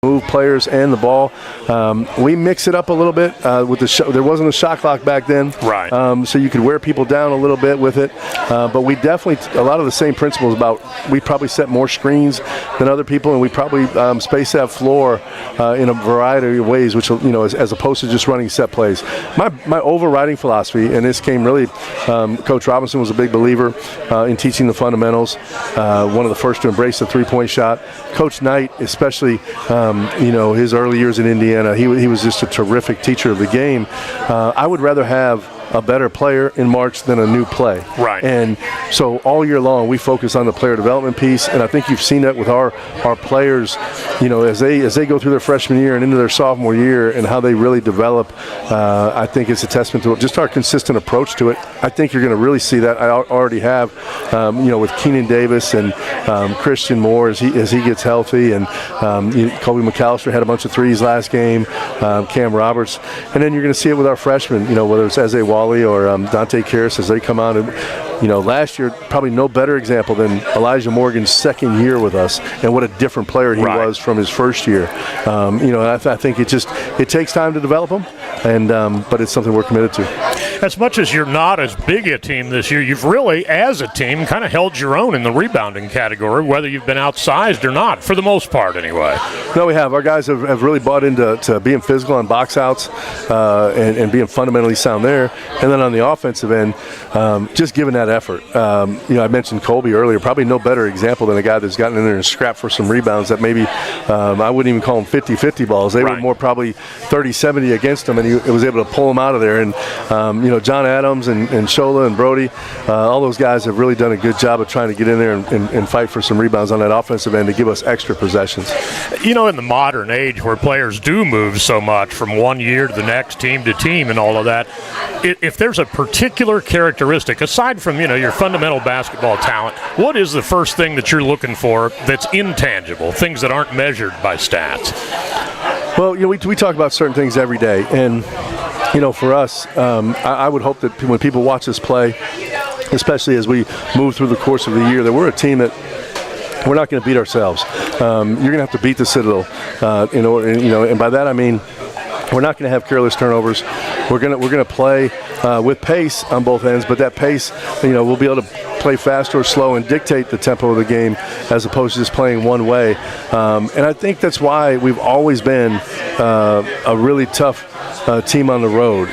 move players and the ball. We mix it up a little bit with there wasn't a shot clock back then, right? So you could wear people down a little bit with it. But we definitely a lot of the same principles about we probably set more screens than other people, and we probably space that floor in a variety of ways, which as opposed to just running set plays. My overriding philosophy, and this came really, Coach Robinson was a big believer in teaching the fundamentals. One of the first to embrace the three-point shot. Coach Knight, especially. His early years in Indiana, he was just a terrific teacher of the game. I would rather have a better player in March than a new play. Right. And so all year long we focus on the player development piece, and I think you've seen that with our players, as they go through their freshman year and into their sophomore year and how they really develop. I think it's a testament to just our consistent approach to it. I think you're going to really see that. I already have, with Keenan Davis and Christian Moore as he gets healthy, and Kobe McAllister had a bunch of threes last game, Cam Roberts, and then you're going to see it with our freshmen, whether it's Isaiah Wally or Dante Karras as they come out. And last year probably no better example than Elijah Morgan's second year with us, and what a different player he was from his first year. I think it takes time to develop him, and but it's something we're committed to. As much as you're not as big a team this year, you've really, as a team, kind of held your own in the rebounding category, whether you've been outsized or not, for the most part anyway. No, we have. Our guys have really bought into being physical on box outs and being fundamentally sound there. And then on the offensive end, just giving that effort. I mentioned Colby earlier, probably no better example than a guy that's gotten in there and scrapped for some rebounds that maybe I wouldn't even call them 50-50 balls. They were more probably 30-70 against him, and he was able to pull them out of there. And, John Adams and Shola and Brody, all those guys have really done a good job of trying to get in there and fight for some rebounds on that offensive end to give us extra possessions. In the modern age where players do move so much from one year to the next, team to team and all of that, if there's a particular characteristic, aside from, your fundamental basketball talent, what is the first thing that you're looking for that's intangible, things that aren't measured by stats? Well, we talk about certain things every day, and for us, I would hope that when people watch us play, especially as we move through the course of the year, that we're a team that we're not going to beat ourselves. You're going to have to beat the Citadel, and by that I mean we're not going to have careless turnovers. We're going to play with pace on both ends, but that pace, we'll be able to play fast or slow and dictate the tempo of the game as opposed to just playing one way. And I think that's why we've always been a really tough team on the road.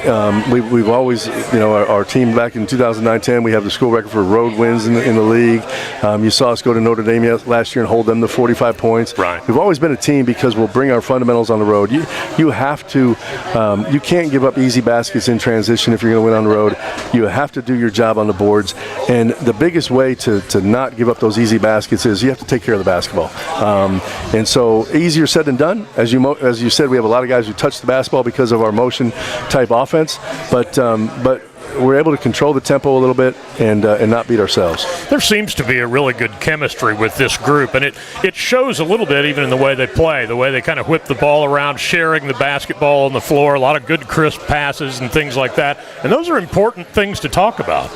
We've always, our team back in 2009-10, we have the school record for road wins in the league. You saw us go to Notre Dame last year and hold them to 45 points. Right. We've always been a team because we'll bring our fundamentals on the road. You have to, you can't give up easy baskets in transition if you're going to win on the road. You have to do your job on the boards. And the biggest way to not give up those easy baskets is you have to take care of the basketball. And so easier said than done. As you said, we have a lot of guys who touch the basketball because of our motion type offense, but we're able to control the tempo a little bit and not beat ourselves. There seems to be a really good chemistry with this group, and it shows a little bit even in the way they play, the way they kind of whip the ball around, sharing the basketball on the floor, a lot of good crisp passes and things like that. And those are important things to talk about.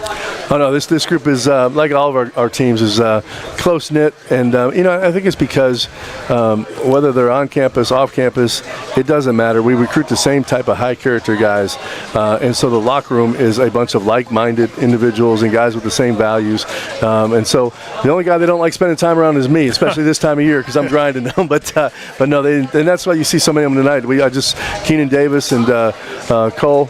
Oh no, this group is like all of our teams is close knit, and I think it's because whether they're on campus, off campus, it doesn't matter. We recruit the same type of high character guys, and so the locker room is a bunch of like-minded individuals and guys with the same values. And so the only guy they don't like spending time around is me, especially this time of year because I'm grinding them. But no, and that's why you see so many of them tonight. Keenan Davis and Cole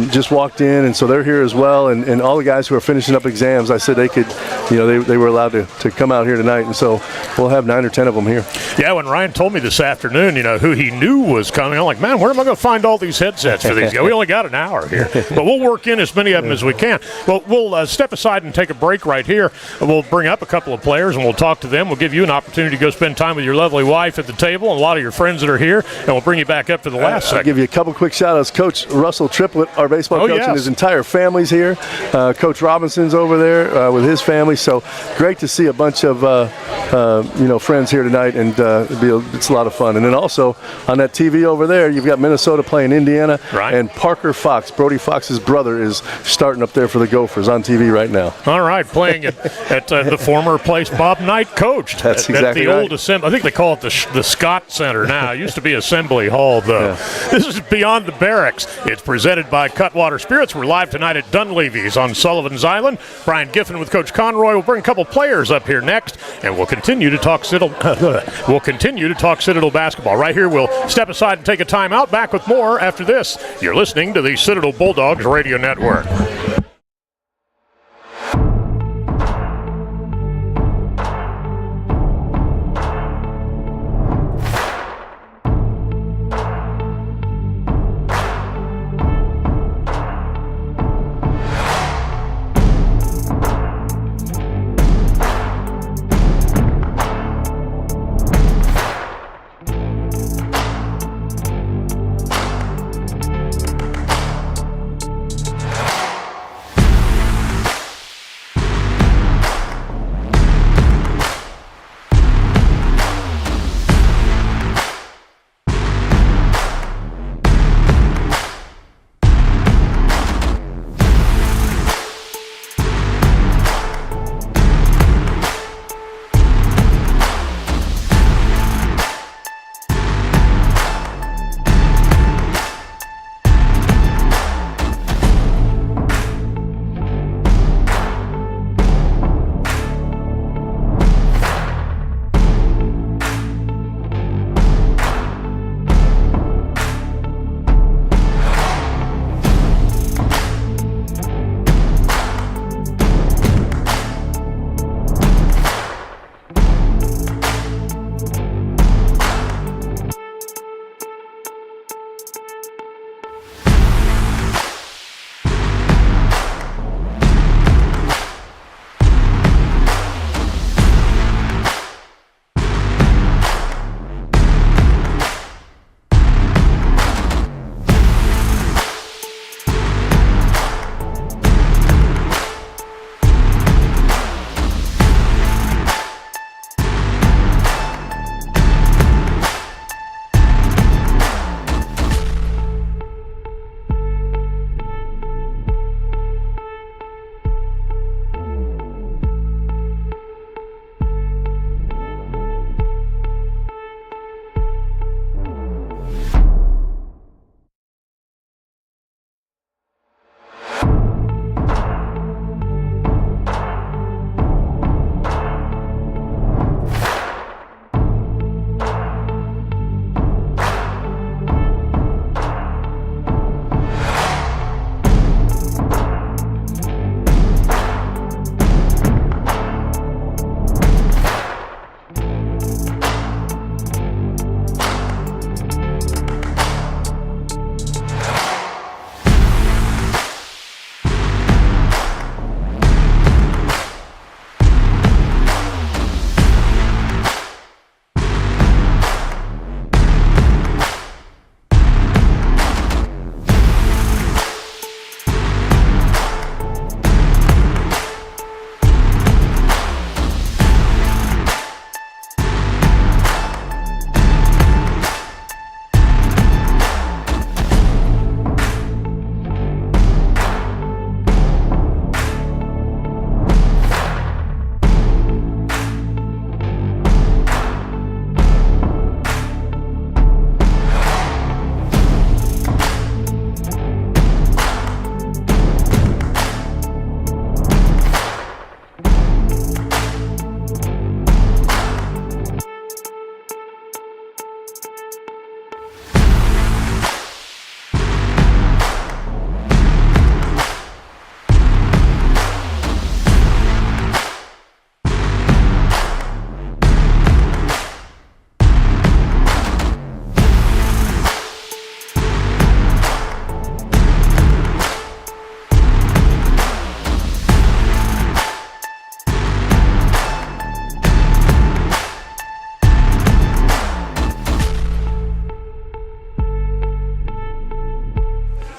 just walked in, and so they're here as well. And all the guys who are finishing up exams, I said they could, they were allowed to come out here tonight, and so we'll have 9 or 10 of them here. Yeah, when Ryan told me this afternoon, who he knew was coming, I'm like, man, where am I going to find all these headsets for these guys? We only got an hour here, but we'll work in as many of them as we can. Well, we'll step aside and take a break right here. We'll bring up a couple of players and we'll talk to them. We'll give you an opportunity to go spend time with your lovely wife at the table and a lot of your friends that are here, and we'll bring you back up for the last segment. I'll give you a couple quick shout-outs. Coach Russell Triplett, our baseball coach, and his entire family's here. Coach Robinson's over there with his family. So great to see a bunch of friends here tonight, and it's a lot of fun. And then also on that TV over there, you've got Minnesota playing Indiana, right. And Parker Fox, Brody Fox's brother, is starting up there for the Gophers on TV right now. All right, playing at the former place Bob Knight coached. That's at exactly the right. old assembly. I think they call it the Scott Center now. It used to be Assembly Hall, though. Yeah. This is Beyond the Barracks. It's presented by Cutwater Spirits. We're live tonight at Dunleavy's on Sullivan's Island. Brian Giffen with Coach Conroy. We'll bring a couple players up here next, and we'll continue to talk Citadel. Basketball. Right here, we'll step aside and take a timeout. Back with more after this. You're listening to the Citadel Bulldogs Radio Network.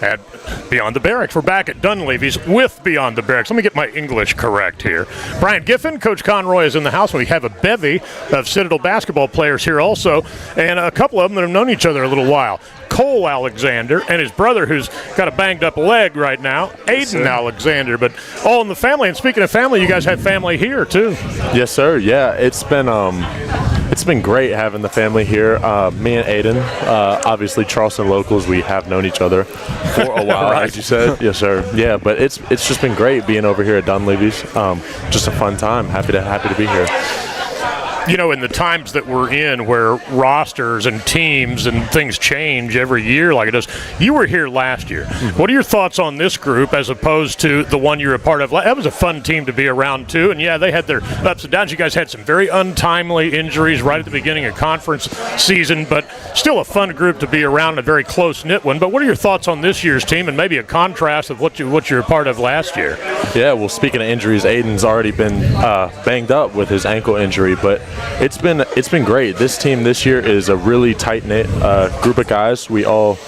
at Beyond the Barracks. We're back at Dunleavy's with Beyond the Barracks. Let me get my English correct here. Brian Giffen, Coach Conroy is in the house. We have a bevy of Citadel basketball players here also, and a couple of them that have known each other a little while. Cole Alexander and his brother, who's got a banged-up leg right now, Aiden Alexander, but all in the family. And speaking of family, you guys have family here, too. Yes, sir. Yeah, it's been great having the family here. Me and Aiden, obviously Charleston locals, we have known each other for a while, Right. as you said. Yes, sir. Yeah, but it's just been great being over here at Dunleavy's. Just a fun time. Happy to be here. You know, in the times that we're in where rosters and teams and things change every year like it does, you were here last year. What are your thoughts on this group as opposed to the one you're a part of? That was a fun team to be around, too. And, yeah, they had their ups and downs. You guys had some very untimely injuries right at the beginning of conference season, but still a fun group to be around, a very close-knit one. But what are your thoughts on this year's team and maybe a contrast of what you're a part of last year? Yeah, well, speaking of injuries, Aiden's already been banged up with his ankle injury, but it's been great. This team this year is a really tight-knit group of guys. We all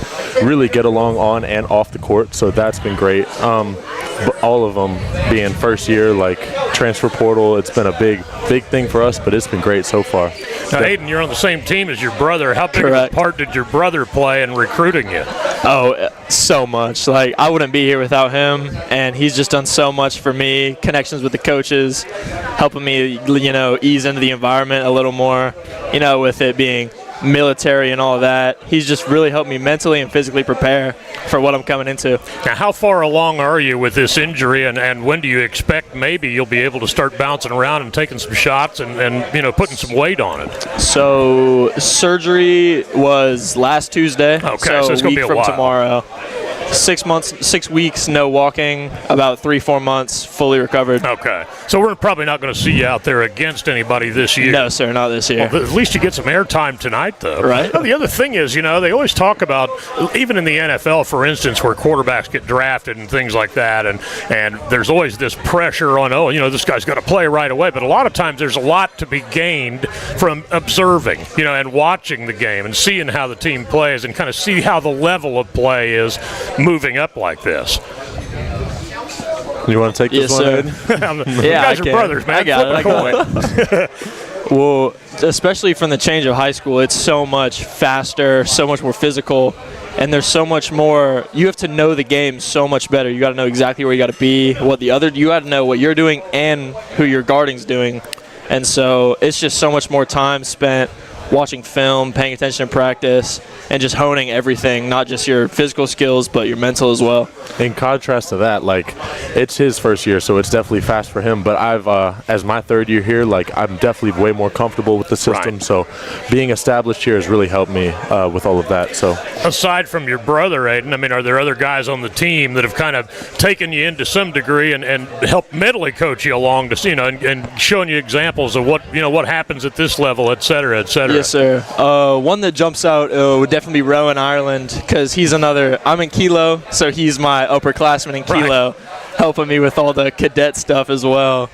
really get along on and off the court, so that's been great. But all of them being first year, like transfer portal, it's been a big thing for us, but it's been great so far. Now, Aiden, you're on the same team as your brother. How big of a part did your brother play in recruiting you? Oh, so much. Like, I wouldn't be here without him, and he's just done so much for me. Connections with the coaches, helping me, ease into the environment a little more, with it being military and all of that. He's just really helped me mentally and physically prepare for what I'm coming into. Now, how far along are you with this injury, and when do you expect maybe you'll be able to start bouncing around and taking some shots and putting some weight on it? So surgery was last Tuesday. Okay, so it's going to be a from while. Tomorrow. 6 weeks, no walking, about 3-4 months, fully recovered. Okay. So we're probably not going to see you out there against anybody this year. No, sir, not this year. Well, at least you get some airtime tonight, though. Right. Well, the other thing is, they always talk about, even in the NFL, for instance, where quarterbacks get drafted and things like that, and there's always this pressure on, this guy's got to play right away. But a lot of times there's a lot to be gained from observing, and watching the game and seeing how the team plays and kind of see how the level of play is moving up like this. You want to take this one, Aiden? You guys are brothers, man. I got it. Well, especially from the change of high school, it's so much faster, so much more physical, and there's so much more. You have to know the game so much better. You got to know exactly where you got to be, you got to know what you're doing and who your guarding's doing. And so it's just so much more time spent watching film, paying attention to practice, and just honing everything, not just your physical skills, but your mental as well. In contrast to that, it's his first year, so it's definitely fast for him. But I've, as my third year here, I'm definitely way more comfortable with the system. Right. So being established here has really helped me with all of that. So aside from your brother, Aiden, are there other guys on the team that have kind of taken you into some degree and helped mentally coach you along to, and showing you examples of what happens at this level, et cetera, et cetera? Yes, sir. One that jumps out would definitely be Rowan Ireland, because he's I'm in Kilo, so he's my upperclassman in Kilo, helping me with all the cadet stuff as well.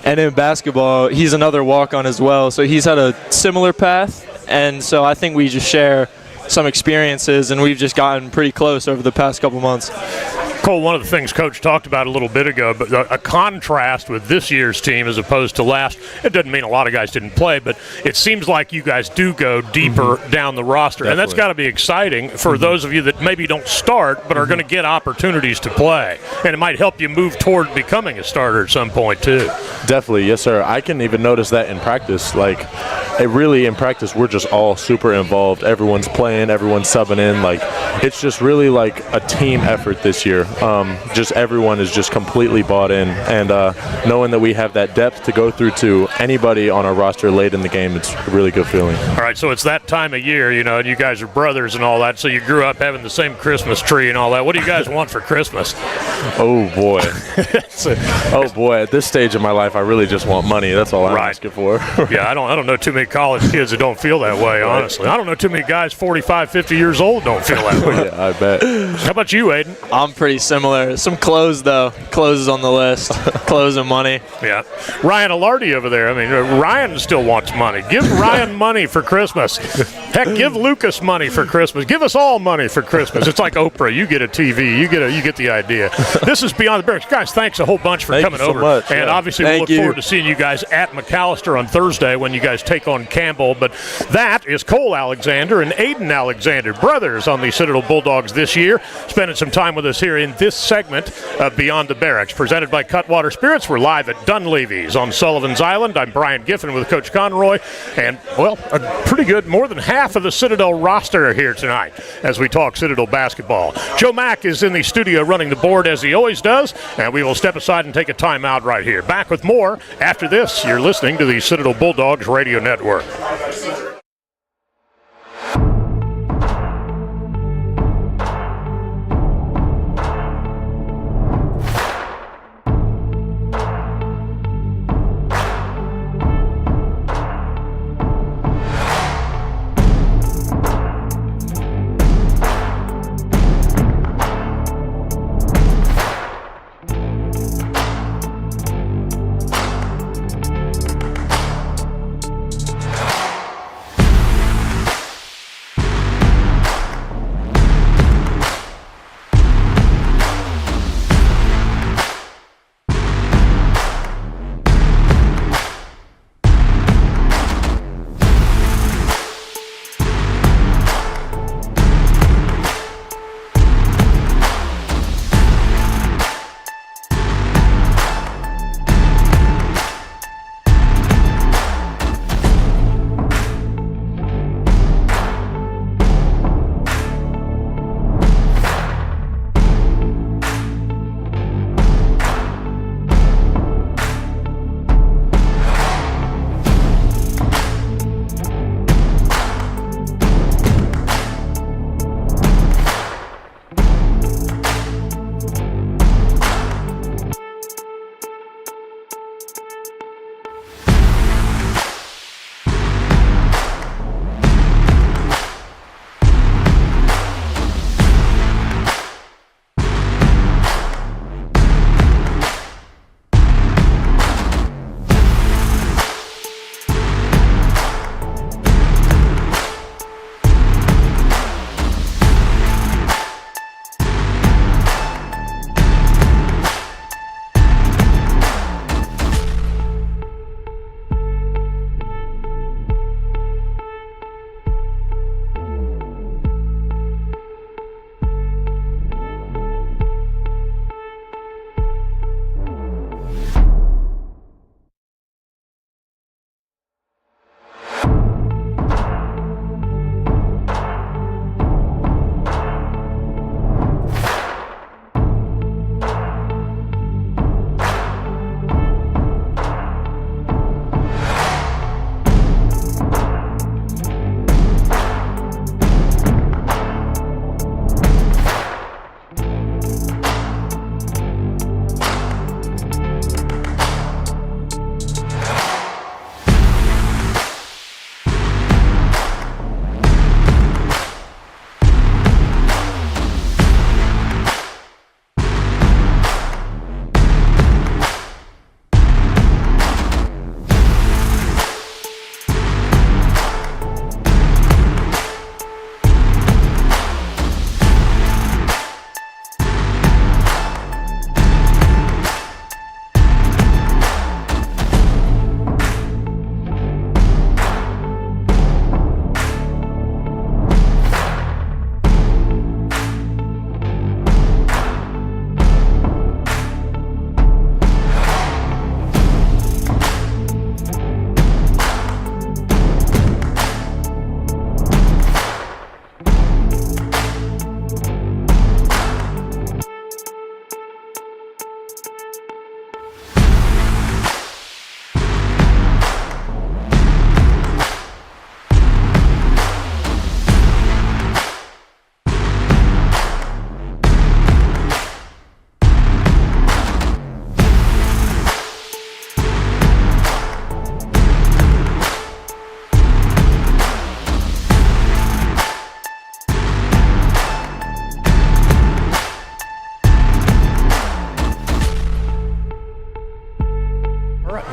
And in basketball, he's another walk-on as well, so he's had a similar path, and so I think we just share some experiences, and we've just gotten pretty close over the past couple months. Cole, one of the things Coach talked about a little bit ago, but a contrast with this year's team as opposed to last, it doesn't mean a lot of guys didn't play, but it seems like you guys do go deeper down the roster. Definitely. And that's got to be exciting for those of you that maybe don't start but are going to get opportunities to play. And it might help you move toward becoming a starter at some point, too. Definitely, yes, sir. I can even notice that in practice. In practice, we're just all super involved. Everyone's playing, everyone's subbing in. It's just really a team effort this year. Just everyone is just completely bought in, and knowing that we have that depth to go through to anybody on our roster late in the game, it's a really good feeling. All right, so it's that time of year, and you guys are brothers and all that, so you grew up having the same Christmas tree and all that. What do you guys want for Christmas? Oh, boy. At this stage of my life, I really just want money. That's all I'm asking for. Yeah, I don't know too many many college kids that don't feel that way, honestly. I don't know too many guys 45, 50 years old don't feel that way. Yeah, I bet. How about you, Aiden? I'm pretty similar. Some clothes, though. Clothes is on the list. Clothes and money. Yeah. Ryan Alardi over there. I mean, Ryan still wants money. Give Ryan money for Christmas. Heck, give Lucas money for Christmas. Give us all money for Christmas. It's like Oprah. You get a TV. You get the idea. This is Beyond the Barracks. Guys, thanks a whole bunch for coming over. Much, and obviously, we'll look forward to seeing you guys at McAllister on Thursday when you guys take on Campbell. But that is Cole Alexander and Aiden Alexander, brothers on the Citadel Bulldogs this year, spending some time with us here in this segment of Beyond the Barracks, presented by Cutwater Spirits. We're live at Dunleavy's on Sullivan's Island. I'm Brian Giffen with Coach Conroy. And, well, a pretty good, more than half of the Citadel roster are here tonight as we talk Citadel basketball. Joe Mack is in the studio running the board as he always does, and we will step aside and take a timeout right here. Back with more after this. You're listening to the Citadel Bulldogs Radio Network.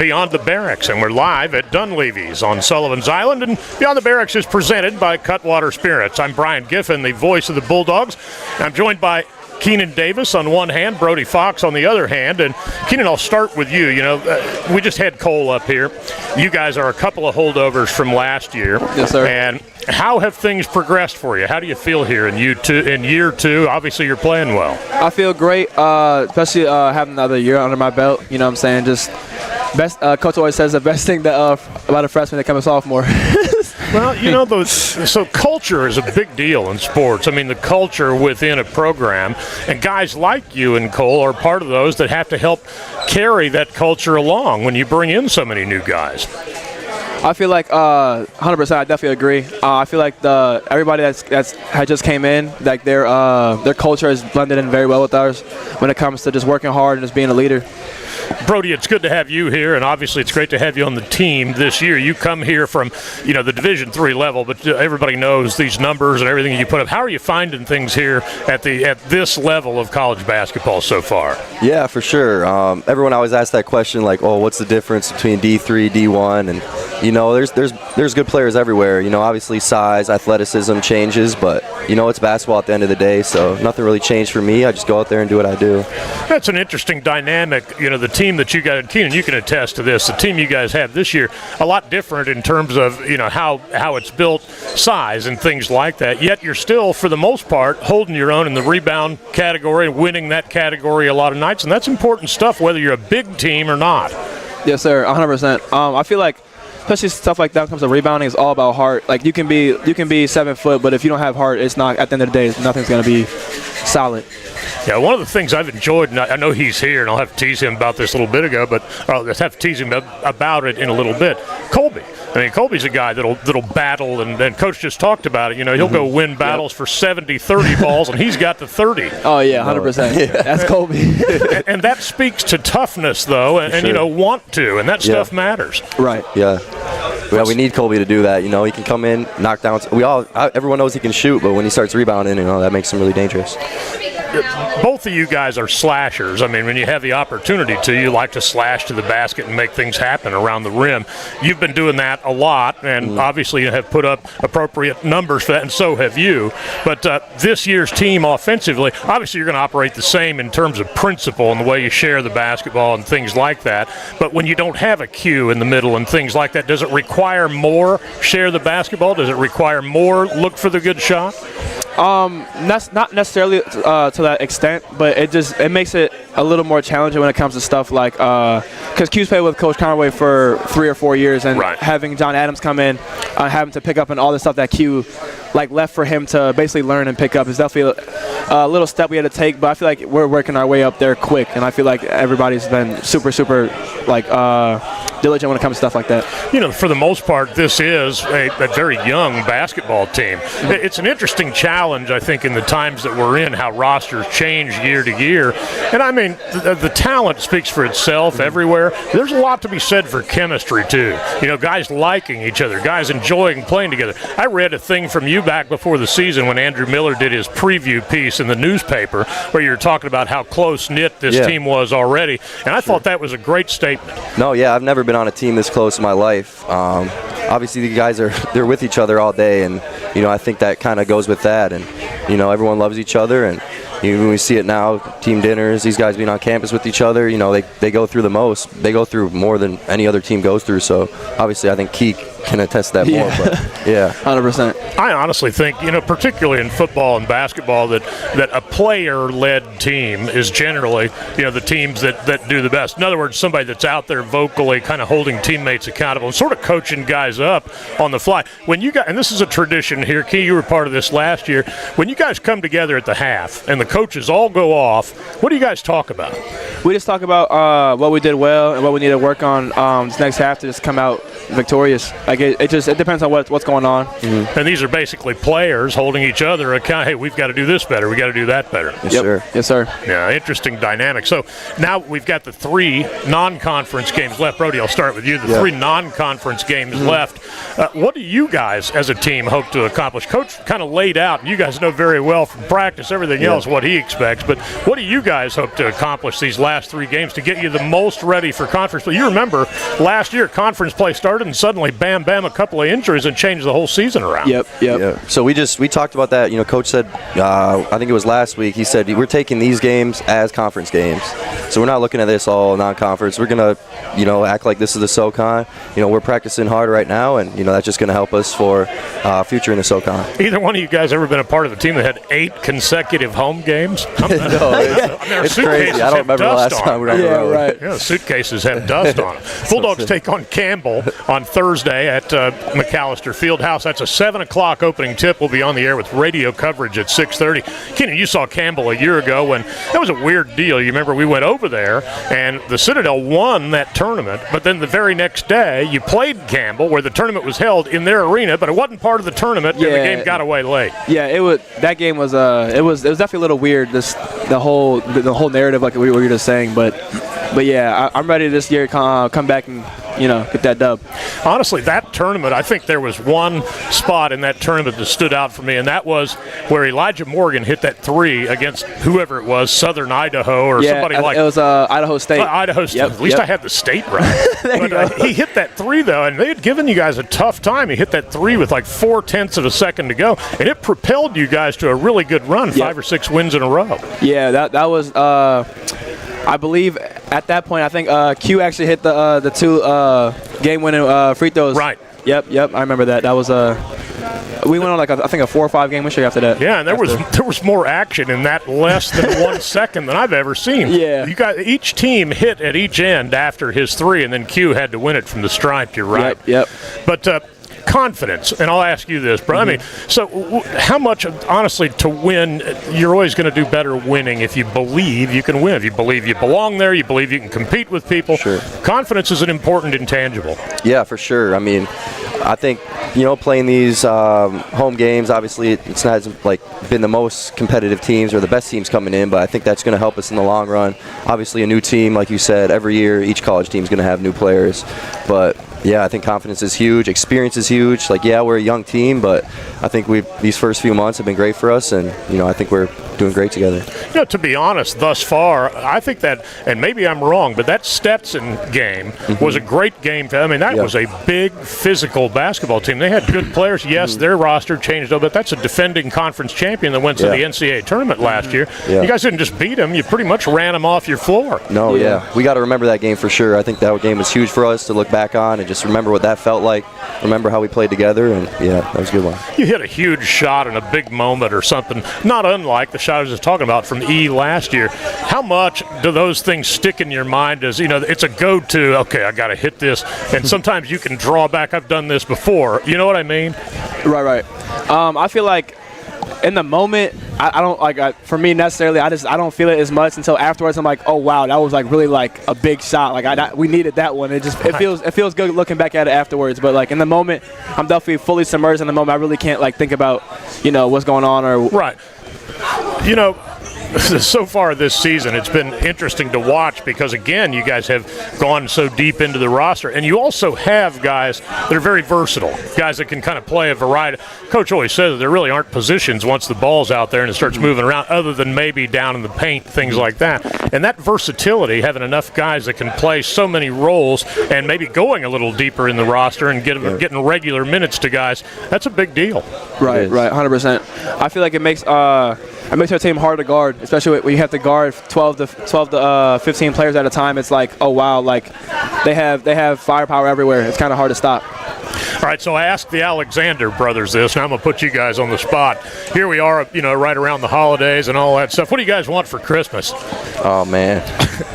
Beyond the Barracks, and we're live at Dunleavy's on Sullivan's Island, and Beyond the Barracks is presented by Cutwater Spirits. I'm Brian Giffen, the voice of the Bulldogs. I'm joined by Keenan Davis on one hand, Brody Fox on the other hand. And Keenan, I'll start with you. You know, we just had Cole up here. You guys are a couple of holdovers from last year. Yes, sir. And how have things progressed for you? How do you feel here in year two? Obviously, you're playing well. I feel great, especially having another year under my belt. You know what I'm saying? Just best. Coach always says the best thing that about a freshman that comes a sophomore. Well, you know, so culture is a big deal in sports. I mean, the culture within a program, and guys like you and Cole are part of those that have to help carry that culture along when you bring in so many new guys. I feel like 100%. I definitely agree. I feel like everybody that's had just came in, like their culture is blended in very well with ours when it comes to just working hard and just being a leader. Brody, it's good to have you here, and obviously it's great to have you on the team this year. You come here from, you know, the Division III level, but everybody knows these numbers and everything you put up. How are you finding things here at this level of college basketball so far? Yeah, for sure. Everyone always asks that question, like, oh, what's the difference between D3, D1? And, you know, there's good players everywhere. You know, obviously size, athleticism changes, but, you know, it's basketball at the end of the day, so nothing really changed for me. I just go out there and do what I do. That's an interesting dynamic. You know, the team that you got, Keenan, you can attest to this. The team you guys have this year, a lot different in terms of, you know, how it's built, size and things like that. Yet you're still, for the most part, holding your own in the rebound category and winning that category a lot of nights. And that's important stuff, whether you're a big team or not. Yes, sir. 100%. I feel like, especially stuff like that when it comes to rebounding, is all about heart. Like you can be 7 foot, but if you don't have heart, it's not. At the end of the day, nothing's gonna be solid. Yeah, one of the things I've enjoyed, and I know he's here, and I'll have to tease him about this a little bit ago, but I'll have to tease him about it in a little bit. Colby. I mean, Colby's a guy that'll battle, and Coach just talked about it. You know, he'll go win battles for 70, 30 balls, and he's got the 30. Oh, yeah, 100%. Yeah. That's Colby. and that speaks to toughness, though, and you know, want to, and that stuff matters. Right. Yeah. Well, we need Colby to do that. You know, he can come in, knock down. Everyone knows he can shoot, but when he starts rebounding, you know, that makes him really dangerous. Both of you guys are slashers. I mean, when you have the opportunity to, you like to slash to the basket and make things happen around the rim. You've been doing that a lot, and obviously you have put up appropriate numbers for that, and so have you. But this year's team offensively, obviously you're going to operate the same in terms of principle and the way you share the basketball and things like that. But when you don't have a cue in the middle and things like that, does it require more share the basketball? Does it require more look for the good shot? That's not necessarily to that extent, but it makes it a little more challenging when it comes to stuff like because Q's played with Coach Conroy for 3 or 4 years, and having John Adams come in, having to pick up on all the stuff that Q like left for him to basically learn and pick up is definitely a little step we had to take. But I feel like we're working our way up there quick, and I feel like everybody's been super like diligent when it comes to stuff like that. You know, for the most part, this is a very young basketball team. It's an interesting challenge, I think, in the times that we're in, how rosters change year to year. And I mean, the talent speaks for itself everywhere. There's a lot to be said for chemistry, too. You know, guys liking each other, guys enjoying playing together. I read a thing from you back before the season when Andrew Miller did his preview piece in the newspaper where you were talking about how close-knit this team was already. And I thought that was a great statement. No, yeah, I've never been on a team this close in my life. Obviously, the guys they're with each other all day, and you know, I think that kind of goes with that. And you know, everyone loves each other, and when we see it now, team dinners, these guys being on campus with each other, you know, they go through the most. They go through more than any other team goes through. So obviously, I think Keek can attest to that more. But yeah, 100%. I honestly think, you know, particularly in football and basketball, that a player-led team is generally, you know, the teams that do the best. In other words, somebody that's out there vocally kind of holding teammates accountable and sort of coaching guys up on the fly. When you got, and this is a tradition here, Key, you were part of this last year, when you guys come together at the half and the coaches all go off, what do you guys talk about? We just talk about what we did well and what we need to work on this next half to just come out victorious. Like it depends on what's going on. And these are basically players holding each other account. Hey, we've got to do this better. We got to do that better. Yes, sir. Yes, sir. Yeah, interesting dynamic. So now we've got the 3 non-conference games left. Brody, I'll start with you. The 3 non-conference games left. What do you guys as a team hope to accomplish? Coach kind of laid out, and you guys know very well from practice, everything else, what he expects. But what do you guys hope to accomplish these last 3 games to get you the most ready for conference? But you remember last year conference play started, and suddenly, bam, bam, a couple of injuries and changed the whole season around. Yep. Yeah. So we talked about that. Coach said, I think it was last week, he said, we're taking these games as conference games. So we're not looking at this all non-conference. We're going to, act like this is the SoCon. We're practicing hard right now, and, that's just going to help us for future in the SoCon. Either one of you guys ever been a part of a team that had 8 consecutive home games? It's crazy. I don't remember the last time we were on the road. Right. Yeah, suitcases have dust on them. Bulldogs take on Campbell on Thursday at McAllister Fieldhouse. That's a 7 o'clock opening tip. We'll be on the air with radio coverage at 6:30. Keenan, you saw Campbell a year ago when that was a weird deal. You remember we went over there and the Citadel won that tournament, but then the very next day you played Campbell where the tournament was held in their arena, but it wasn't part of the tournament and the game got away late. Yeah, that game was it was definitely a little weird. The whole narrative, like we were just saying, but yeah, I'm ready this year to come back and get that dub. Honestly, that tournament, I think there was one spot in that tournament that stood out for me, and that was where Elijah Morgan hit that 3 against whoever it was, Southern Idaho or somebody like that. It was Idaho State. Idaho State. At least I had the state right. But he hit that 3, though, and they had given you guys a tough time. He hit that 3 with like 4/10 of a second to go, and it propelled you guys to a really good run, 5 or 6 wins in a row. Yeah, that was I believe at that point, I think Q actually hit the 2 game-winning free throws. Right. Yep. I remember that. That was we went on like I think a 4 or 5 game win streak after that. Yeah, and there was more action in that less than 1 second than I've ever seen. Yeah. You got each team hit at each end after his 3, and then Q had to win it from the stripe. You're right. Yep. But confidence, and I'll ask you this, bro. I mean, so how much, honestly, to win, you're always going to do better winning if you believe you can win. If you believe you belong there, you believe you can compete with people. Sure. Confidence is an important intangible. Yeah, for sure. I mean, I think, playing these home games, obviously it's not been the most competitive teams or the best teams coming in, but I think that's going to help us in the long run. Obviously a new team, like you said, every year each college team is going to have new players, but yeah, I think confidence is huge. Experience is huge. We're a young team, but I think these first few months have been great for us, and I think we're doing great together. To be honest, thus far, I think that, and maybe I'm wrong, but that Stetson game was a great game. That was a big physical basketball team. They had good players. Yes, their roster changed, but that's a defending conference champion that went to the NCAA tournament last year. Yeah. You guys didn't just beat them; you pretty much ran them off your floor. No, we got to remember that game for sure. I think that game was huge for us to look back on and just remember what that felt like. Remember how we played together, and that was a good one. You hit a huge shot in a big moment or something, not unlike the shot I was just talking about from E last year. How much do those things stick in your mind as, it's a go-to, okay, I got to hit this, and sometimes you can draw back, I've done this before. You know what I mean? Right. I feel like in the moment, I don't for me necessarily. I don't feel it as much until afterwards. I'm like, oh wow, that was really a big shot. We needed that one. It feels good looking back at it afterwards. But in the moment, I'm definitely fully submerged in the moment. I really can't think about what's going on or right. So far this season, it's been interesting to watch because, again, you guys have gone so deep into the roster. And you also have guys that are very versatile, guys that can kind of play a variety. Coach always says that there really aren't positions once the ball's out there and it starts moving around other than maybe down in the paint, things like that. And that versatility, having enough guys that can play so many roles and maybe going a little deeper in the roster and getting regular minutes to guys, that's a big deal. Right, 100%. I feel like it makes our team hard to guard, especially when you have to guard 12 to 15 players at a time. It's like, oh wow, they have firepower everywhere. It's kind of hard to stop. All right, so I asked the Alexander brothers this, and I'm going to put you guys on the spot. Here we are, right around the holidays and all that stuff. What do you guys want for Christmas? Oh, man.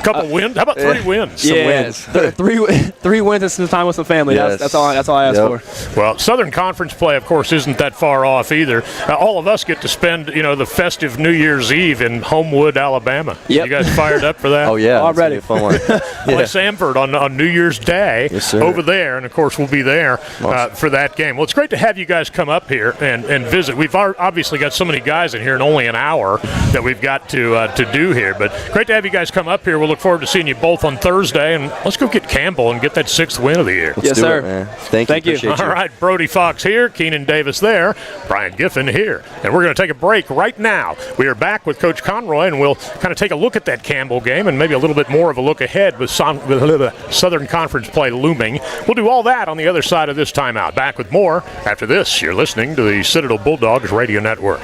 Couple wins. How about 3 wins? wins. Three wins and some time with some family. Yes. That's all I ask for. Well, Southern Conference play, of course, isn't that far off either. All of us get to spend, the festive New Year's Eve in Homewood, Alabama. Yep. You guys fired up for that? Oh, yeah. Already. That's gonna be a fun one. Play Samford on New Year's Day over there, and of course we'll be there for that game. Well, it's great to have you guys come up here and visit. We've obviously got so many guys in here in only an hour that we've got to do here, but great to have you guys come up here. We'll look forward to seeing you both on Thursday, and let's go get Campbell and get that 6th win of the year. Yes, sir. Man. Thank you. Appreciate All right, Brody Fox here, Keenan Davis there, Brian Giffen here, and we're going to take a break right now. We are back with Coach Conroy, and we'll kind of take a look at that Campbell game and maybe a little bit more of a look ahead with Southern Conference play looming. We'll do all that on the other side of this timeout. Back with more after this. You're listening to the Citadel Bulldogs Radio Network.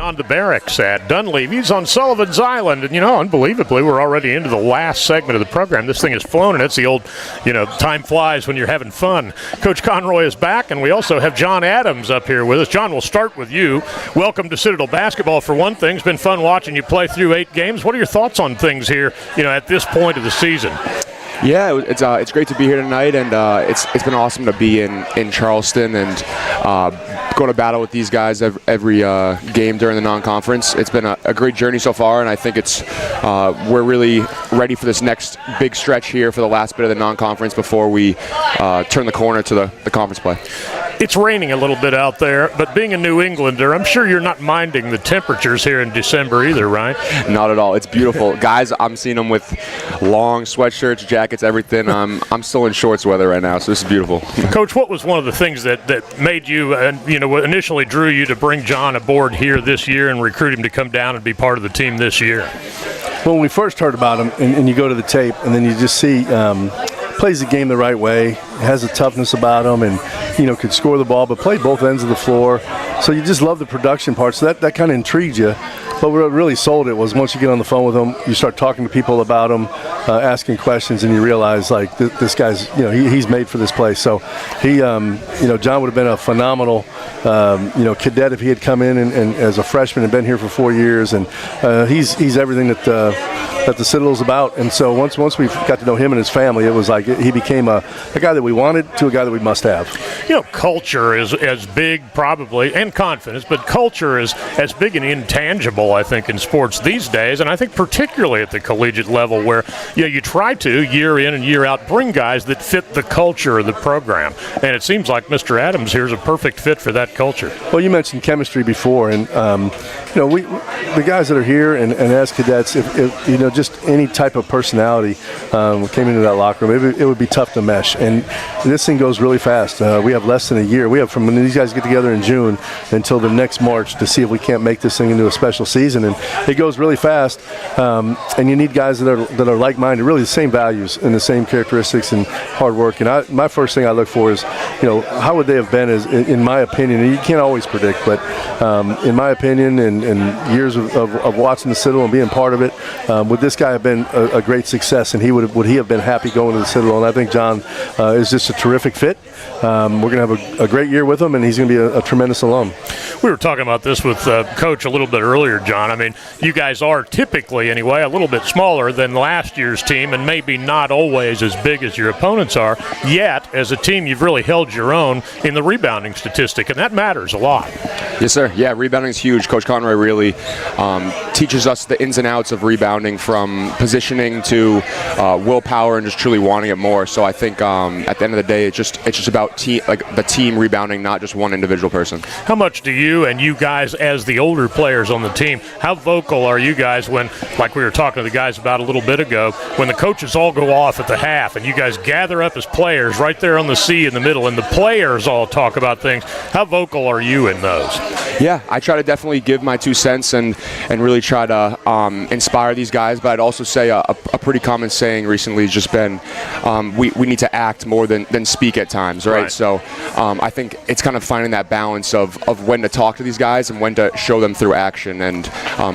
on to Barracks at Dunleavy's on Sullivan's Island. And, unbelievably, we're already into the last segment of the program. This thing has flown, and it's the old, time flies when you're having fun. Coach Conroy is back, and we also have John Adams up here with us. John, we'll start with you. Welcome to Citadel basketball for one thing. It's been fun watching you play through 8 games. What are your thoughts on things here, at this point of the season? Yeah, it's great to be here tonight, and it's been awesome to be in Charleston and go to battle with these guys every game during the non-conference. It's been a great journey so far, and I think we're really ready for this next big stretch here for the last bit of the non-conference before we turn the corner to the conference play. It's raining a little bit out there, but being a New Englander, I'm sure you're not minding the temperatures here in December either, right? Not at all. It's beautiful. Guys, I'm seeing them with long sweatshirts, jackets, everything. I'm still in shorts weather right now, so this is beautiful. Coach, what was one of the things that made you, what initially drew you to bring John aboard here this year and recruit him to come down and be part of the team this year? Well, when we first heard about him, and you go to the tape, and then you just see plays the game the right way, has a toughness about him, and could score the ball, but played both ends of the floor. So you just love the production part. So that kind of intrigued you. But what really sold it was once you get on the phone with him, you start talking to people about him, asking questions, and you realize like this guy's, he's made for this place. So he, John would have been a phenomenal, cadet if he had come in and as a freshman and been here for 4 years. And he's everything that the Citadel's about. And so once we got to know him and his family, it was like he became a guy that we wanted to a guy that we must have. Culture is as big probably, and confidence, but culture is as big and intangible, I think, in sports these days, and I think particularly at the collegiate level where you try to, year in and year out, bring guys that fit the culture of the program. And it seems like Mr. Adams here is a perfect fit for that culture. Well, you mentioned chemistry before, and, the guys that are here and as cadets, if just any type of personality came into that locker room, it would be tough to mesh. And this thing goes really fast. We have less than a year. We have from when these guys get together in June until the next March to see if we can't make this thing into a special season. And it goes really fast. And you need guys that are like-minded, really the same values and the same characteristics and hard work. And my first thing I look for is, how would they have been in my opinion, and you can't always predict, but in my opinion and years of watching the Citadel and being part of it, would this guy have been a great success, and would he have been happy going to the Citadel? And I think John is just a terrific fit. We're going to have a great year with him, and he's going to be a tremendous alum. We were talking about this with Coach a little bit earlier, John. I mean, you guys are typically, anyway, a little bit smaller than last year's team and maybe not always as big as your opponents are. Yet, as a team, you've really held your own in the rebounding statistic, and that matters a lot. Yes, sir. Yeah, rebounding is huge. Coach Conroy really teaches us the ins and outs of rebounding, from positioning to willpower and just truly wanting it more. So I think at the end of the day, it's just about the team rebounding, not just one individual person. How much do you and you guys, as the older players on the team, how vocal are you guys when, like we were talking to the guys about a little bit ago, when the coaches all go off at the half and you guys gather up as players right there on the C in the middle and the players all talk about things? How vocal are you in those? Yeah, I try to definitely give my 2 cents and really try to inspire these guys, but I'd also say a pretty common saying recently has just been we need to act more than speak at times, right? So I think it's kind of finding that balance of when to talk to these guys and when to show them through action, and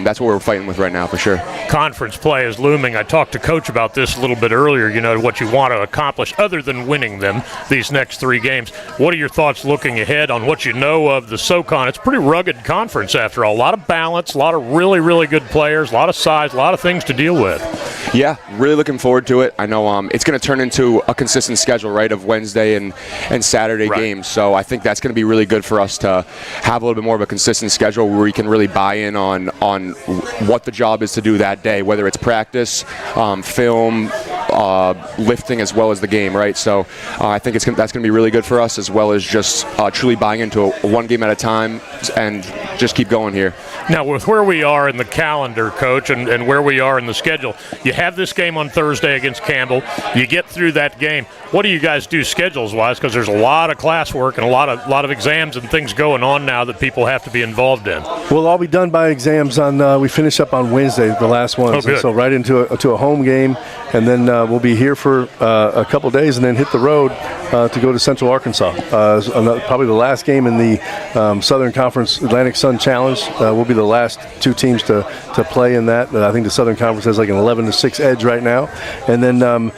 that's what we're fighting with right now for sure. Conference play is looming. I talked to Coach about this a little bit earlier, what you want to accomplish other than winning them these next 3 games. What are your thoughts looking ahead on what you know of the SoCon? It's a pretty rugged conference after all. A lot of balance, a lot of really, really good players, a lot of size, a lot of things to deal with. Yeah, really looking forward to it. I know it's going to turn into a consistent schedule, right, of Wednesday and Saturday games. So I think that's going to be really good for us to have a little bit more of a consistent schedule where we can really buy in on what the job is to do that day, whether it's practice, film, lifting, as well as the game, right? So I think that's going to be really good for us, as well as just truly buying into one game at a time and just keep going here. Now, with where we are in the calendar, Coach, and where we are in the schedule, you have this game on Thursday against Campbell. You get through that game. What do you guys do schedules-wise? Because there's a lot of classwork and a lot of exams and things going on now that people have to be involved in. We'll all be done by exams on. We finish up on Wednesday, the last one. So right into a home game, and then we'll be here for a couple days, and then hit the road to go to Central Arkansas. Probably the last game in the Southern Conference Atlantic Sun Challenge will be the last two teams to play in that. I think the Southern Conference has like an 11-6 edge right now. And then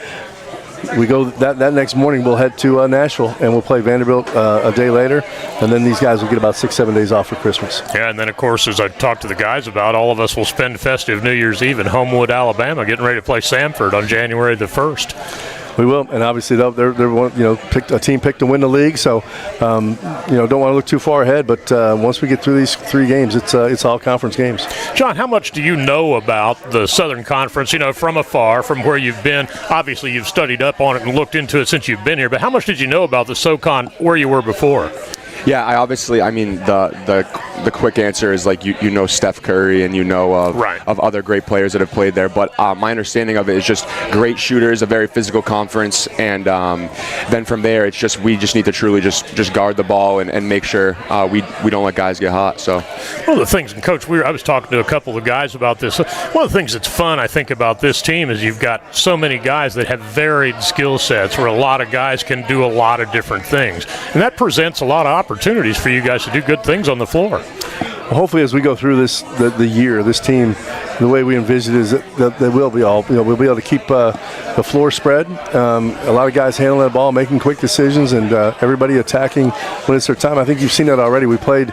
we go that next morning. We'll head to Nashville and we'll play Vanderbilt a day later, and then these guys will get about 6-7 days off for Christmas. Yeah, and then of course, as I talked to the guys about, all of us will spend festive New Year's Eve in Homewood, Alabama, getting ready to play Samford on January the 1st. We will, and obviously they're a team picked to win the league, so don't want to look too far ahead. But once we get through these 3 games, it's all conference games. John, how much do you know about the Southern Conference? From afar, from where you've been. Obviously, you've studied up on it and looked into it since you've been here. But how much did you know about the SoCon where you were before? Yeah, the quick answer is like you know Steph Curry and of other great players that have played there. But my understanding of it is just great shooters, a very physical conference, and then from there it's we just need to truly just guard the ball and make sure we don't let guys get hot. So one of the things, and Coach, I was talking to a couple of guys about this. One of the things that's fun, I think, about this team is you've got so many guys that have varied skill sets where a lot of guys can do a lot of different things, and that presents a lot of opportunities for you guys to do good things on the floor. Well, hopefully, as we go through the year, this team, the way we envision it is that they will be all, we'll be able to keep the floor spread. A lot of guys handling the ball, making quick decisions, and everybody attacking when it's their time. I think you've seen that already. We played,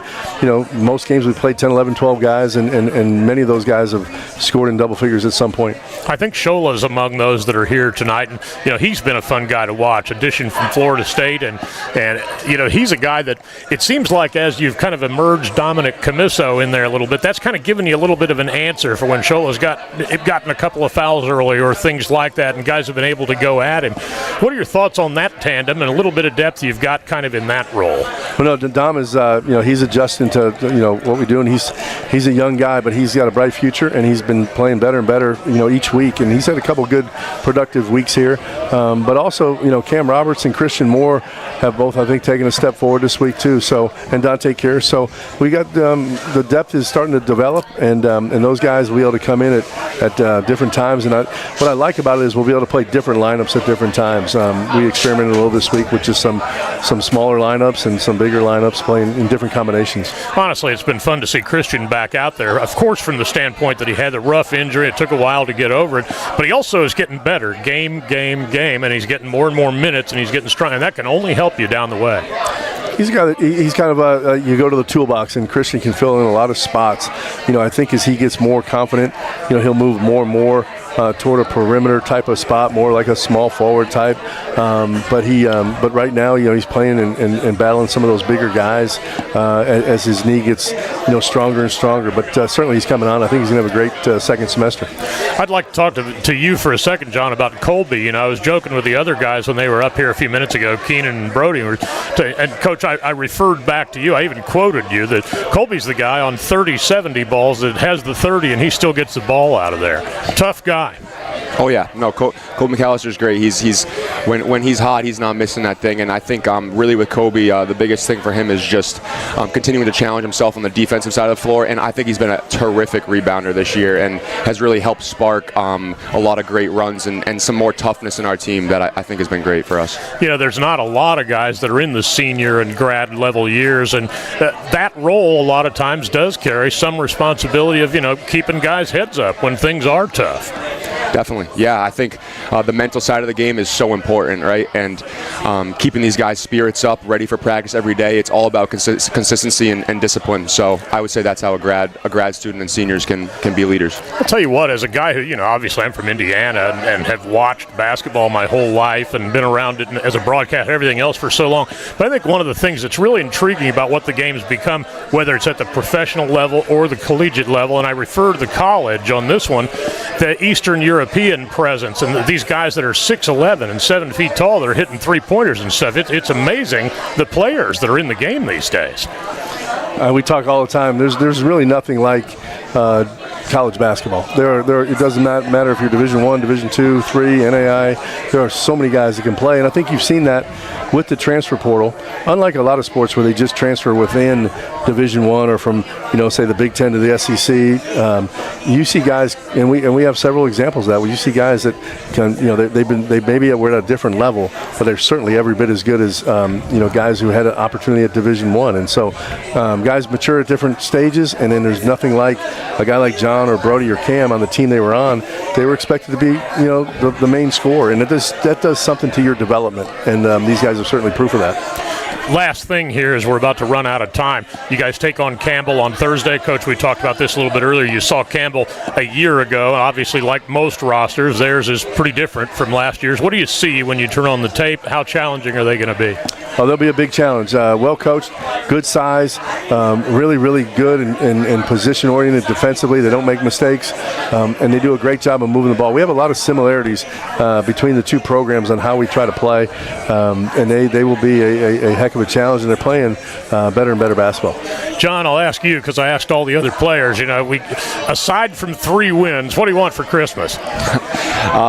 most games we played 10, 11, 12 guys, and many of those guys have scored in double figures at some point. I think Shola's among those that are here tonight, and he's been a fun guy to watch. Addition from Florida State, and he's a guy that it seems like as you've kind of emerged Dominic Camiso in there a little bit, that's kind of given you a little bit of an answer for when Shola's gotten a couple of fouls early or things like that, and guys have been able to go at him. What are your thoughts on that tandem and a little bit of depth you've got kind of in that role? Well, no, Dom is he's adjusting to what we do, and he's a young guy, but he's got a bright future, and he's been playing better and better each week, and he's had a couple good productive weeks here. But also Cam Roberts and Christian Moore have both, I think, taken a step forward this week too. So, and Dante Kear. So we got the depth is starting to develop, and those guys will be able to come in at different times. And what I like about it is we'll be able to play different lineups at different times. We experimented a little this week with just some smaller lineups and some bigger lineups playing in different combinations. Honestly, it's been fun to see Christian back out there. Of course, from the standpoint that he had a rough injury, it took a while to get over it, but he also is getting better, game, and he's getting more and more minutes, and he's getting strong, and that can only help you down the way. He's kind of you go to the toolbox, and Christian can fill in a lot of spots. I think as he gets more confident, he'll move more and more toward a perimeter type of spot, more like a small forward type. But right now, he's playing and battling some of those bigger guys as his knee gets stronger and stronger. But certainly he's coming on. I think he's going to have a great second semester. I'd like to talk to you for a second, John, about Colby. I was joking with the other guys when they were up here a few minutes ago, Keenan and Brody. And Coach, I referred back to you. I even quoted you that Colby's the guy on 30-70 balls that has the 30, and he still gets the ball out of there. Tough guy. Oh yeah, no, Cole McAllister's great. He's when he's hot, he's not missing that thing. And I think really with Kobe, the biggest thing for him is just continuing to challenge himself on the defensive side of the floor. And I think he's been a terrific rebounder this year and has really helped spark a lot of great runs and some more toughness in our team that I think has been great for us. There's not a lot of guys that are in the senior and grad level years, and that role a lot of times does carry some responsibility of keeping guys' heads up when things are tough. Definitely. Yeah, I think the mental side of the game is so important, right? And keeping these guys' spirits up, ready for practice every day. It's all about consistency and discipline. So I would say that's how a grad student and seniors can be leaders. I'll tell you what, as a guy who, obviously I'm from Indiana and have watched basketball my whole life and been around it as a broadcaster, everything else for so long. But I think one of the things that's really intriguing about what the game has become, whether it's at the professional level or the collegiate level, and I refer to the college on this one, the Eastern European presence and these guys that are 6'11" and 7 feet tall that are hitting three-pointers and stuff. It's amazing the players that are in the game these days. We talk all the time. There's really nothing like college basketball. It doesn't matter if you're Division I, Division II, III, NAI. There are so many guys that can play, and I think you've seen that with the transfer portal. Unlike a lot of sports where they just transfer within Division I or from, say the Big Ten to the SEC, you see guys, and we have several examples of that, where you see guys that can, they maybe we're at a different level, but they're certainly every bit as good as guys who had an opportunity at Division I. And so guys mature at different stages, and then there's nothing like a guy like John or Brody or Cam on the team they were on. They were expected to be the main scorer, and that does something to your development, and these guys are certainly proof of that. Last thing here is we're about to run out of time. You guys take on Campbell on Thursday. Coach, we talked about this a little bit earlier. You saw Campbell a year ago. Obviously, like most rosters, theirs is pretty different from last year's. What do you see when you turn on the tape? How challenging are they going to be? Oh, they'll be a big challenge. Well coached, good size, really, really good and position-oriented defensively. They don't make mistakes, and they do a great job of moving the ball. We have a lot of similarities between the two programs on how we try to play, and they will be a heck of a challenge, and they're playing better and better basketball. John, I'll ask you, because I asked all the other players, aside from 3 wins, what do you want for Christmas?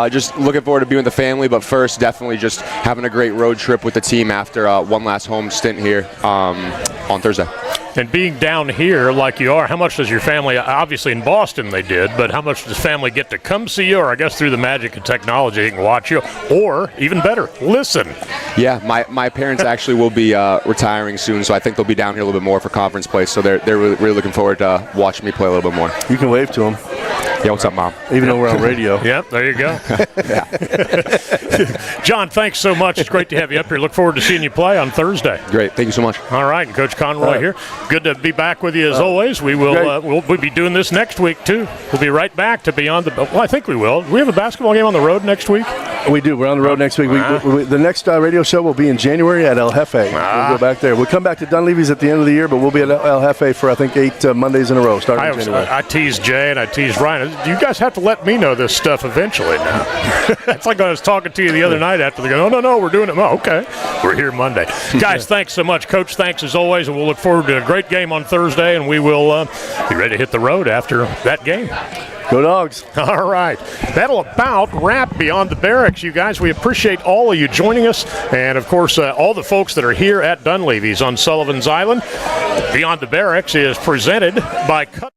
Just looking forward to being with the family, but first, definitely just having a great road trip with the team after one last home stint here on Thursday. And being down here like you are, how much does your family, obviously in Boston they did, but how much does family get to come see you, or I guess through the magic of technology they can watch you, or even better, listen? Yeah, my parents actually will be retiring soon, so I think they'll be down here a little bit more for conference play, so they're really looking forward to watching me play a little bit more. You can wave to them. Yeah, what's up, Mom? Even though we're on radio. Yep, there you go. John, thanks so much. It's great to have you up here. Look forward to seeing you play on Thursday. Great. Thank you so much. All right, and Coach Conroy here. Good to be back with you as always. We will we'll be doing this next week, too. We'll be right back to Beyond the... Well, I think we will. Do we have a basketball game on the road next week? We do. We're on the road next week. The next radio show will be in January at El Jefe. We'll go back there. We'll come back to Dunleavy's at the end of the year, but we'll be at El Jefe for, I think, 8 Mondays in a row starting in January. I teased Jay and I teased Ryan. You guys have to let me know this stuff eventually now. It's like I was talking to you the other night after they go, no, we're doing it. Oh, okay. We're here Monday. Guys, thanks so much. Coach, thanks as always, and we'll look forward to a great game on Thursday, and we will be ready to hit the road after that game. Go Dogs. All right. That'll about wrap Beyond the Barracks, you guys. We appreciate all of you joining us. And, of course, all the folks that are here at Dunleavy's on Sullivan's Island. Beyond the Barracks is presented by Cutwater.